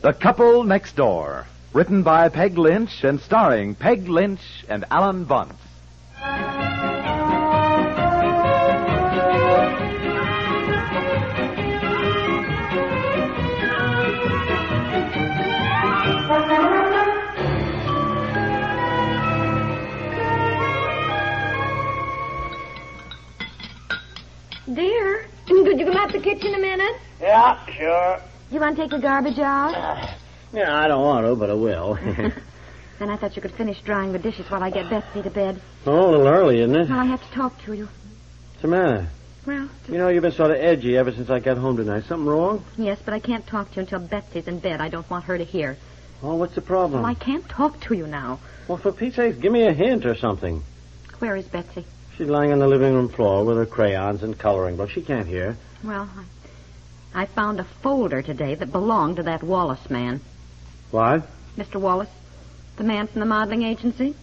The Couple Next Door, written by Peg Lynch and starring Peg Lynch and Ethel Bunce. Dear, could you come out the kitchen a minute? Yeah, sure. You want to take the garbage out? Yeah, I don't want to, but I will. Then I thought you could finish drying the dishes while I get Betsy to bed. Oh, a little early, isn't it? Well, I have to talk to you. What's the matter? Well, You know, you've been sort of edgy ever since I got home tonight. Something wrong? yes, but I can't talk to you until Betsy's in bed. I don't want her to hear. Oh, what's the problem? Well, I can't talk to you now. Well, for Pete's sake, give me a hint or something. Where is Betsy? She's lying on the living room floor with her crayons and coloring book. She can't hear. Well, I found a folder today that belonged to that Wallace man. What? Mr. Wallace, the man from the modeling agency.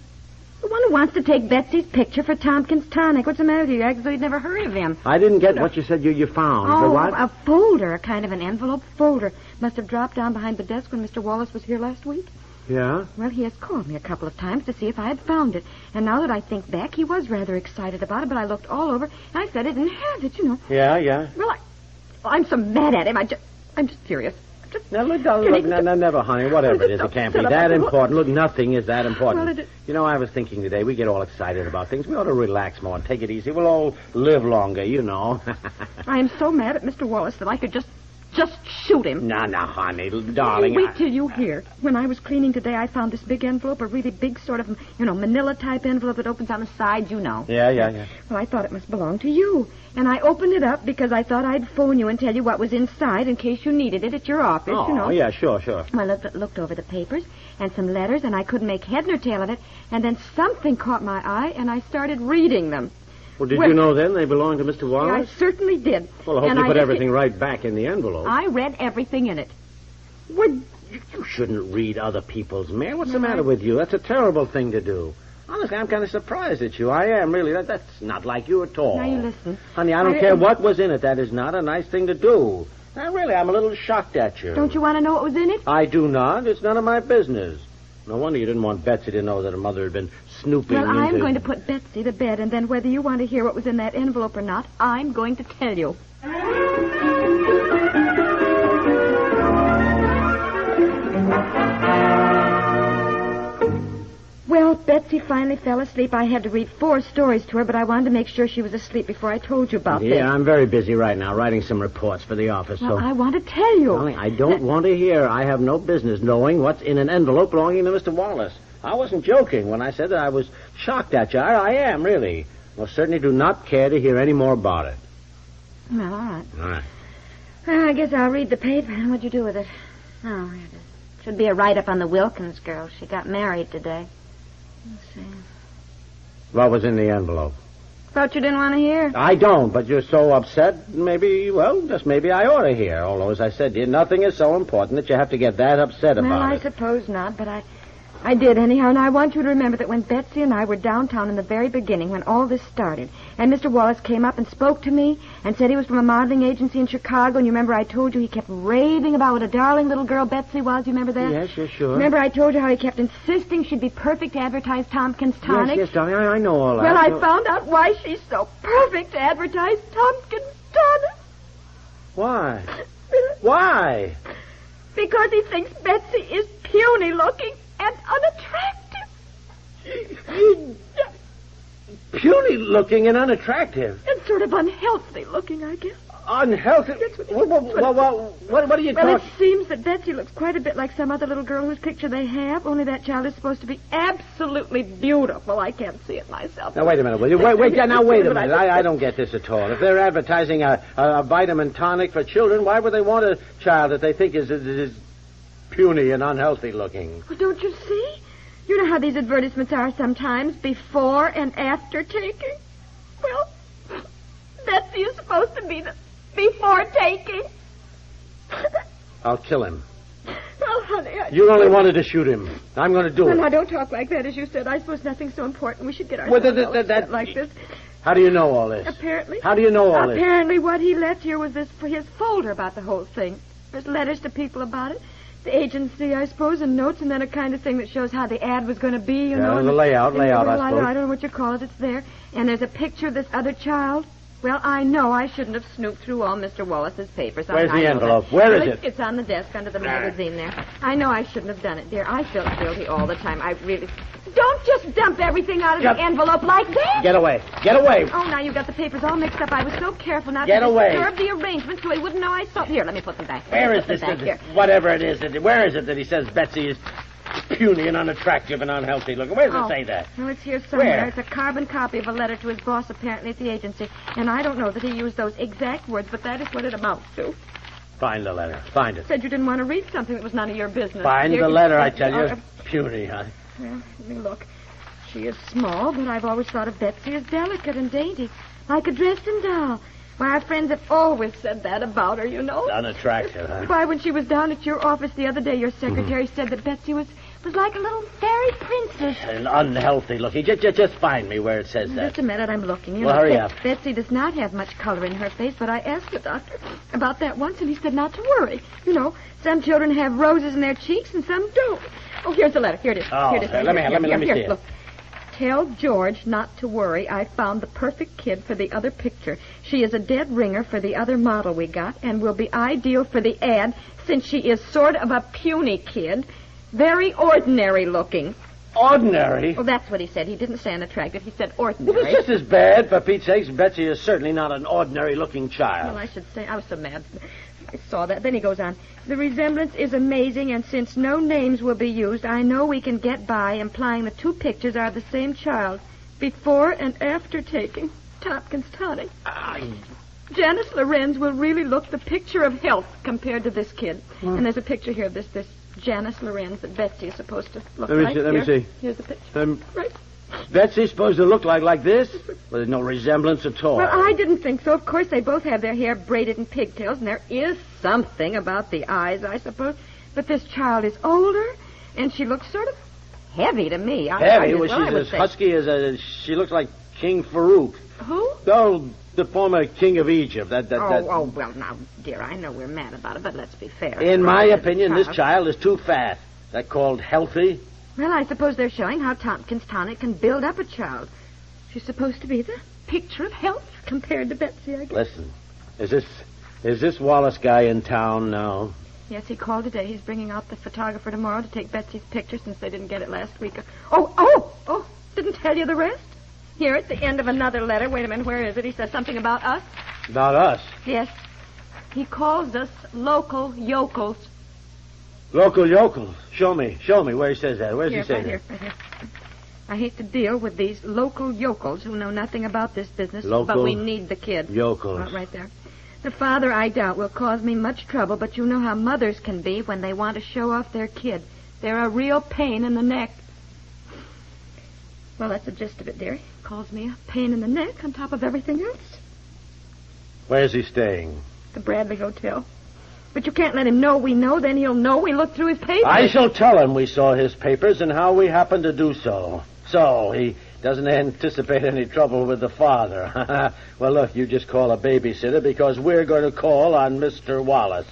The one who wants to take Betsy's picture for Tompkins Tonic. What's the matter with you? You act as though you'd never heard of him. I didn't get what you said you found. Oh, The what? a folder, a kind of an envelope folder. Must have dropped down behind the desk when Mr. Wallace was here last week. Yeah? Well, he has called me a couple of times to see if I had found it. And now that I think back, he was rather excited about it, but I looked all over, and I said I didn't have it, you know. Yeah. Well, I'm so mad at him. I'm just furious. Now, look, never, honey. Whatever it is, it can't be that important. Look, nothing is that important. Well, You know, I was thinking today, we get all excited about things. We ought to relax more and take it easy. We'll all live longer, you know. I am so mad at Mr. Wallace that I could just shoot him. No, honey, darling. Wait till you hear. When I was cleaning today, I found this big envelope, a really big sort of, manila-type envelope that opens on the side, you know. Yeah. Well, I thought it must belong to you. And I opened it up because I thought I'd phone you and tell you what was inside in case you needed it at your office, Oh, you know. yeah, sure. Well, I looked over the papers and some letters, and I couldn't make head nor tail of it. And then something caught my eye, and I started reading them. Well, did you know then they belonged to Mr. Wallace? I certainly did. Well, I hope you put everything right back in the envelope. I read everything in it. You shouldn't read other people's mail. What's the matter with you? That's a terrible thing to do. Honestly, I'm kind of surprised at you. I am, really. That's not like you at all. Now, you listen. Honey, I don't care what was in it. That is not a nice thing to do. Now, really, I'm a little shocked at you. Don't you want to know what was in it? I do not. It's none of my business. No wonder you didn't want Betsy to know that her mother had been snooping Well, I'm into... going to put Betsy to bed, and then whether you want to hear what was in that envelope or not, I'm going to tell you. Well, Betsy finally fell asleep. I had to read 4 stories to her, but I wanted to make sure she was asleep before I told you about this. Yeah, I'm very busy right now writing some reports for the office, Well, so... I want to tell you. Darling, I don't want to hear. I have no business knowing what's in an envelope belonging to Mr. Wallace. I wasn't joking when I said that I was shocked at you. I am, really. Well, certainly do not care to hear any more about it. Well, all right. All right. Well, I guess I'll read the paper. What'd you do with it? Oh, it should be a write-up on the Wilkins girl. She got married today. Let's see. What was in the envelope? Thought you didn't want to hear. I don't, but you're so upset, maybe I ought to hear. Although, as I said to you, nothing is so important that you have to get that upset about Well, I suppose not, but I did anyhow, and I want you to remember that when Betsy and I were downtown in the very beginning, when all this started, and Mr. Wallace came up and spoke to me and said he was from a modeling agency in Chicago, and you remember I told you he kept raving about what a darling little girl Betsy was, you remember that? Yes, sure. Remember I told you how he kept insisting she'd be perfect to advertise Tompkins Tonic? Yes, darling, I know all that. Well, I found out why she's so perfect to advertise Tompkins Tonic. Why? Why? Because he thinks Betsy is puny-looking and unattractive. Puny looking and unattractive. And sort of unhealthy-looking, I guess. Unhealthy? What are you talking... Well, it seems that Betsy looks quite a bit like some other little girl whose picture they have, only that child is supposed to be absolutely beautiful. I can't see it myself. Now, wait a minute, will you? Wait a minute. I don't get this at all. If they're advertising a vitamin tonic for children, why would they want a child that they think is puny and unhealthy looking? Well, don't you see? You know how these advertisements are sometimes, before and after taking? Well, Betsy is supposed to be the before taking. I'll kill him. Well, honey, You only wanted to shoot him. I'm going to do it. Now, don't talk like that, as you said. I suppose nothing's so important. We should get Well, ourselves like this. How do you know all this? Apparently. How do you know all this? Apparently what he left here was his folder about the whole thing. There's letters to people about it. the agency, I suppose, and notes, and then a kind of thing that shows how the ad was going to be, you know. The layout, I suppose. don't know what you call it. It's there. And there's a picture of this other child. Well, I know I shouldn't have snooped through all Mr. Wallace's papers. Where's the envelope? That. Where is it? It's on the desk under the magazine there. I know I shouldn't have done it, dear. I feel guilty all the time. I really... Don't just dump everything out of the envelope like that. Get away. Get away. Oh, now you've got the papers all mixed up. I was so careful not to disturb the arrangement so he wouldn't know I saw... Here, let me put them back. Where is this? Whatever it is. Where is it that he says Betsy is puny and unattractive and unhealthy looking? Where does it say that? Well, it's here somewhere. Where? It's a carbon copy of a letter to his boss, apparently at the agency. And I don't know that he used those exact words, but that is what it amounts to. Find the letter. Find it. Said you didn't want to read something that was none of your business. Find the letter, I tell you. Puny, huh? Well, let me look. She is small, but I've always thought of Betsy as delicate and dainty, like a Dresden doll. Why, our friends have always said that about her, you know. Unattractive, huh? Why, when she was down at your office the other day, your secretary said that Betsy was like a little fairy princess. And unhealthy looking. Just find me where it says that. Just a minute, I'm looking. Well, hurry up. Betsy does not have much color in her face, but I asked the doctor about that once, and he said not to worry. You know, some children have roses in their cheeks and some don't. Oh, here's the letter. Here it is. Oh, here it is. let me see it. Look. Tell George not to worry. I found the perfect kid for the other picture. She is a dead ringer for the other model we got and will be ideal for the ad since she is sort of a puny kid. Very ordinary looking. Ordinary? Well, that's what he said. He didn't say unattractive. He said ordinary. Well, it's just as bad, for Pete's sakes. Betsy is certainly not an ordinary-looking child. Well, I should say. I was so mad. I saw that. Then he goes on. The resemblance is amazing, and since no names will be used, I know we can get by implying the two pictures are the same child. Before and after taking Tompkins tonic. Janice Lorenz will really look the picture of health compared to this kid. And there's a picture here of this Janice Lorenz that Betsy is supposed to look like. Let me see. Here's the picture. Right. Betsy's supposed to look like this? Well, there's no resemblance at all. Well, I didn't think so. Of course, they both have their hair braided in pigtails, and there is something about the eyes, I suppose. But this child is older, and she looks sort of heavy to me. Heavy? Well, she's as husky as she looks like King Farouk. Who? Oh, the former king of Egypt. Oh, well, now, dear, I know we're mad about it, but let's be fair. In my opinion, this child is too fat. That called healthy? Well, I suppose they're showing how Tompkins tonic can build up a child. She's supposed to be the picture of health compared to Betsy, I guess. Listen, is this Wallace guy in town now? Yes, he called today. He's bringing out the photographer tomorrow to take Betsy's picture since they didn't get it last week. Oh, didn't tell you the rest? Here, at the end of another letter. Wait a minute, where is it? He says something about us. About us? Yes. He calls us local yokels. Local yokels? Show me where he says that. Where's he saying that? Right here. I hate to deal with these local yokels who know nothing about this business, local but we need the kid. Yokels. Right there. The father, I doubt, will cause me much trouble, but you know how mothers can be when they want to show off their kid. They're a real pain in the neck. Well, that's the gist of it, dearie. Calls me a pain in the neck on top of everything else. Where's he staying? The Bradley Hotel. But you can't let him know we know, then he'll know we looked through his papers. I shall tell him we saw his papers and how we happened to do so. So, he doesn't anticipate any trouble with the father. Well, look, you just call a babysitter because we're going to call on Mr. Wallace.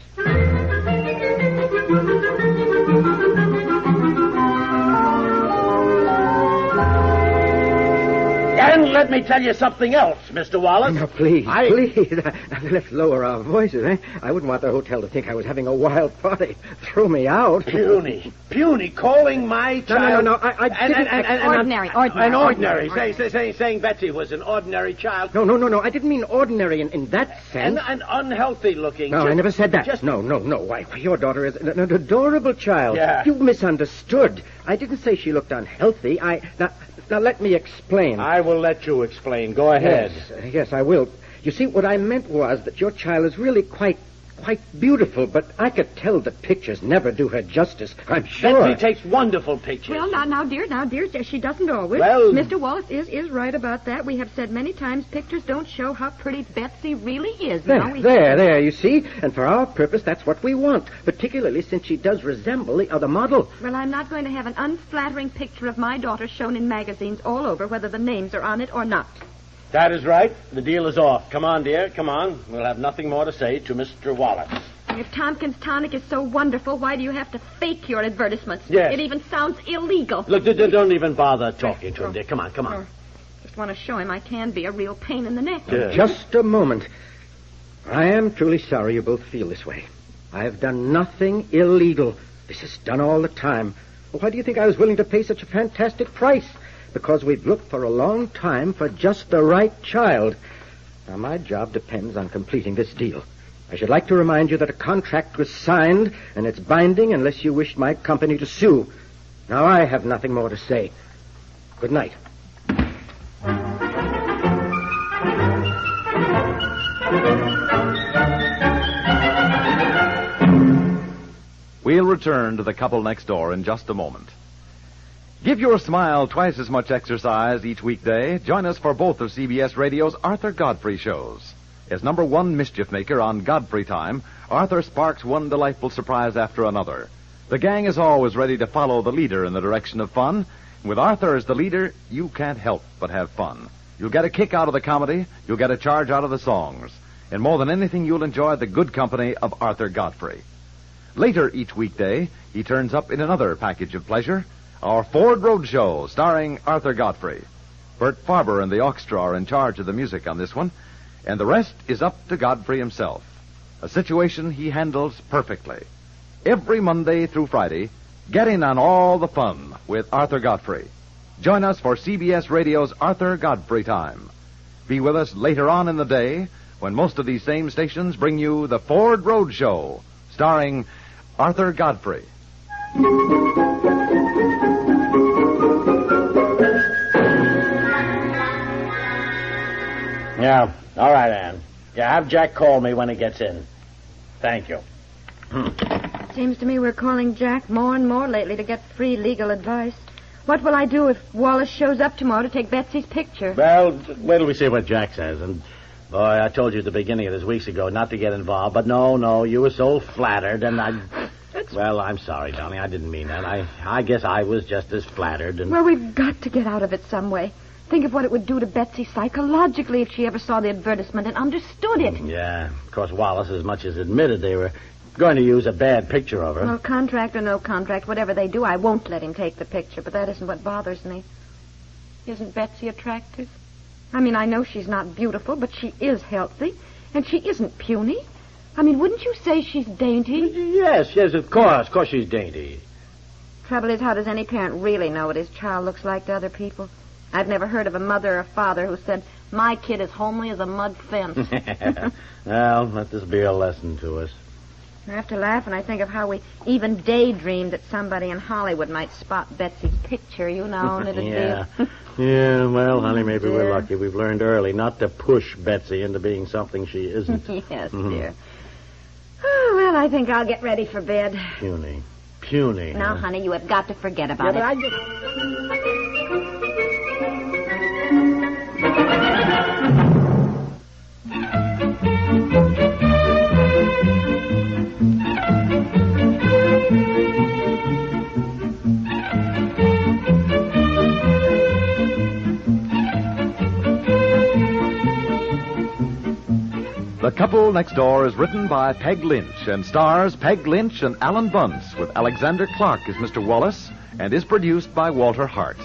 And let me tell you something else, Mr. Wallace. No, please. Let's lower our voices, eh? I wouldn't want the hotel to think I was having a wild party. Throw me out. Puny, calling my child. No, I didn't. Ordinary. Saying Betsy was an ordinary child. No, I didn't mean ordinary in that sense. And unhealthy looking. No, I never said that. No. Why, your daughter is an adorable child. Yeah. You've misunderstood. I didn't say she looked unhealthy. Now, let me explain. I will let you explain. Go ahead. Yes, I will. You see, what I meant was that your child is really quite beautiful, but I could tell the pictures never do her justice. I'm sure. Betsy takes wonderful pictures. Well, now, dear, she doesn't always. Well, Mr. Wallace is right about that. We have said many times pictures don't show how pretty Betsy really is. There, you see? And for our purpose, that's what we want, particularly since she does resemble the other model. Well, I'm not going to have an unflattering picture of my daughter shown in magazines all over, whether the names are on it or not. That is right. The deal is off. Come on, dear. Come on. We'll have nothing more to say to Mr. Wallace. If Tompkins Tonic is so wonderful, why do you have to fake your advertisements? Yes. It even sounds illegal. Look, don't even bother talking to him, dear. Come on. Just want to show him I can be a real pain in the neck. Yeah. Just a moment. I am truly sorry you both feel this way. I have done nothing illegal. This is done all the time. Why do you think I was willing to pay such a fantastic price? Because we've looked for a long time for just the right child. Now, my job depends on completing this deal. I should like to remind you that a contract was signed, and it's binding unless you wish my company to sue. Now, I have nothing more to say. Good night. We'll return to the couple next door in just a moment. Give your smile twice as much exercise each weekday. Join us for both of CBS Radio's Arthur Godfrey shows. As number one mischief maker on Godfrey Time, Arthur sparks one delightful surprise after another. The gang is always ready to follow the leader in the direction of fun. With Arthur as the leader, you can't help but have fun. You'll get a kick out of the comedy, you'll get a charge out of the songs. And more than anything, you'll enjoy the good company of Arthur Godfrey. Later each weekday, he turns up in another package of pleasure, our Ford Road Show, starring Arthur Godfrey. Bert Fibber and the orchestra are in charge of the music on this one, and the rest is up to Godfrey himself, a situation he handles perfectly. Every Monday through Friday, get in on all the fun with Arthur Godfrey. Join us for CBS Radio's Arthur Godfrey Time. Be with us later on in the day when most of these same stations bring you the Ford Road Show, starring Arthur Godfrey. Yeah, all right, Ann. Yeah, have Jack call me when he gets in. Thank you. Seems to me we're calling Jack more and more lately to get free legal advice. What will I do if Wallace shows up tomorrow to take Betsy's picture? Well, wait till we see what Jack says. And, boy, I told you at the beginning of this weeks ago not to get involved. But no, you were so flattered, and I... Well, I'm sorry, darling. I didn't mean that. I guess I was just as flattered. And... Well, we've got to get out of it some way. Think of what it would do to Betsy psychologically if she ever saw the advertisement and understood it. Yeah, of course, Wallace as much as admitted they were going to use a bad picture of her. Well, contract or no contract, whatever they do, I won't let him take the picture, but that isn't what bothers me. Isn't Betsy attractive? I mean, I know she's not beautiful, but she is healthy, and she isn't puny. I mean, wouldn't you say she's dainty? Yes, of course. Of course she's dainty. Trouble is, how does any parent really know what his child looks like to other people? I've never heard of a mother or father who said, my kid is homely as a mud fence. Well, let this be a lesson to us. I have to laugh when I think of how we even daydreamed that somebody in Hollywood might spot Betsy's picture, you know, and it'd be... Yeah, well, honey, maybe we're lucky. We've learned early not to push Betsy into being something she isn't. Yes, dear. Oh, well, I think I'll get ready for bed. Puny. Now, honey, you have got to forget about it. But I just... The Couple Next Door is written by Peg Lynch and stars Peg Lynch and Ethel and Bunce with Alexander Clark as Mr. Wallace and is produced by Walter Hart.